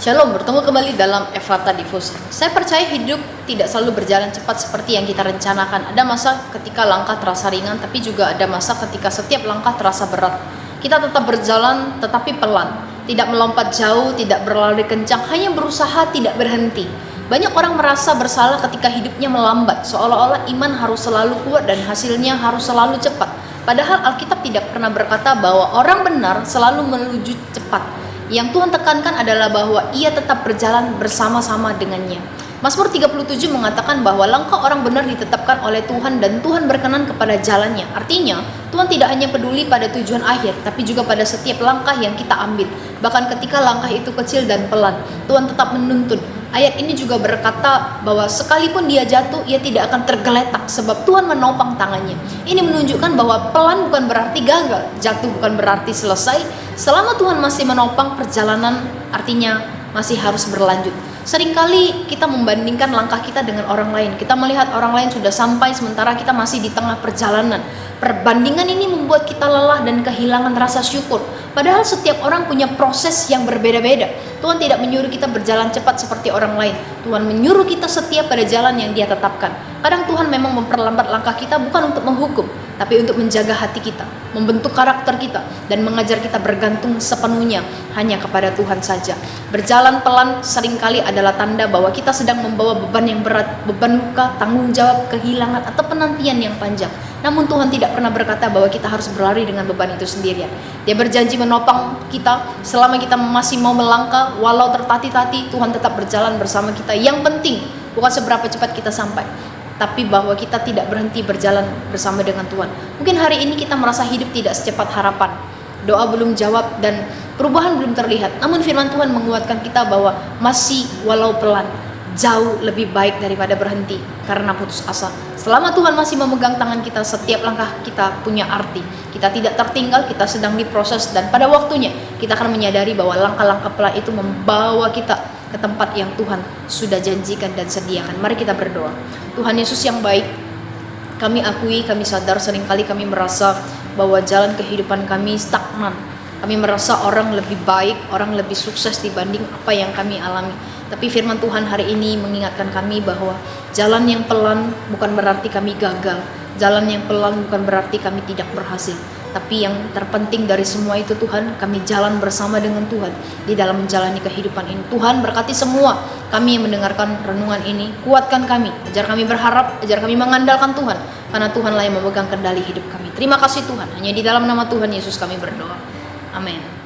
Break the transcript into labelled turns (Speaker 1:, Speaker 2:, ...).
Speaker 1: Shalom, bertemu kembali dalam Efrata Diffuser. Saya percaya hidup tidak selalu berjalan cepat seperti yang kita rencanakan. Ada masa ketika langkah terasa ringan, tapi juga ada masa ketika setiap langkah terasa berat. Kita tetap berjalan, tetapi pelan. Tidak melompat jauh, tidak berlari kencang, hanya berusaha tidak berhenti. Banyak orang merasa bersalah ketika hidupnya melambat, seolah-olah iman harus selalu kuat dan hasilnya harus selalu cepat. Padahal Alkitab tidak pernah berkata bahwa orang benar selalu menuju cepat. Yang Tuhan tekankan adalah bahwa ia tetap berjalan bersama-sama dengannya. Mazmur 37 mengatakan bahwa langkah orang benar ditetapkan oleh Tuhan dan Tuhan berkenan kepada jalannya. Artinya, Tuhan tidak hanya peduli pada tujuan akhir, tapi juga pada setiap langkah yang kita ambil. Bahkan ketika langkah itu kecil dan pelan, Tuhan tetap menuntun. Ayat ini juga berkata bahwa sekalipun dia jatuh, ia tidak akan tergeletak sebab Tuhan menopang tangannya. Ini menunjukkan bahwa pelan bukan berarti gagal, jatuh bukan berarti selesai. Selama Tuhan masih menopang, perjalanan artinya masih harus berlanjut. Seringkali kita membandingkan langkah kita dengan orang lain. Kita melihat orang lain sudah sampai sementara kita masih di tengah perjalanan. Perbandingan ini membuat kita lelah dan kehilangan rasa syukur. Padahal setiap orang punya proses yang berbeda-beda. Tuhan tidak menyuruh kita berjalan cepat seperti orang lain. Tuhan menyuruh kita setia pada jalan yang Dia tetapkan. Kadang Tuhan memang memperlambat langkah kita bukan untuk menghukum, tapi untuk menjaga hati kita, membentuk karakter kita, dan mengajar kita bergantung sepenuhnya hanya kepada Tuhan saja. Berjalan pelan seringkali adalah tanda bahwa kita sedang membawa beban yang berat, beban luka, tanggung jawab, kehilangan, atau penantian yang panjang. Namun Tuhan tidak pernah berkata bahwa kita harus berlari dengan beban itu sendirian. Dia berjanji menopang kita selama kita masih mau melangkah, walau tertatih-tatih, Tuhan tetap berjalan bersama kita. Yang penting bukan seberapa cepat kita sampai, tapi bahwa kita tidak berhenti berjalan bersama dengan Tuhan. Mungkin hari ini kita merasa hidup tidak secepat harapan, doa belum jawab, dan perubahan belum terlihat. Namun firman Tuhan menguatkan kita bahwa masih walau pelan, jauh lebih baik daripada berhenti karena putus asa. Selama Tuhan masih memegang tangan kita, setiap langkah kita punya arti. Kita tidak tertinggal, kita sedang diproses, dan pada waktunya kita akan menyadari bahwa langkah-langkah pelan itu membawa kita ke tempat yang Tuhan sudah janjikan dan sediakan. Mari kita berdoa. Tuhan Yesus yang baik, kami akui, kami sadar seringkali kami merasa bahwa jalan kehidupan kami stagnan. Kami merasa orang lebih baik, orang lebih sukses dibanding apa yang kami alami. Tapi firman Tuhan hari ini mengingatkan kami bahwa jalan yang pelan bukan berarti kami gagal. Jalan yang pelan bukan berarti kami tidak berhasil. Tapi yang terpenting dari semua itu Tuhan, kami jalan bersama dengan Tuhan di dalam menjalani kehidupan ini. Tuhan berkati semua kami yang mendengarkan renungan ini. Kuatkan kami, ajar kami berharap, ajar kami mengandalkan Tuhan. Karena Tuhanlah yang memegang kendali hidup kami. Terima kasih Tuhan, hanya di dalam nama Tuhan Yesus kami berdoa. Amin.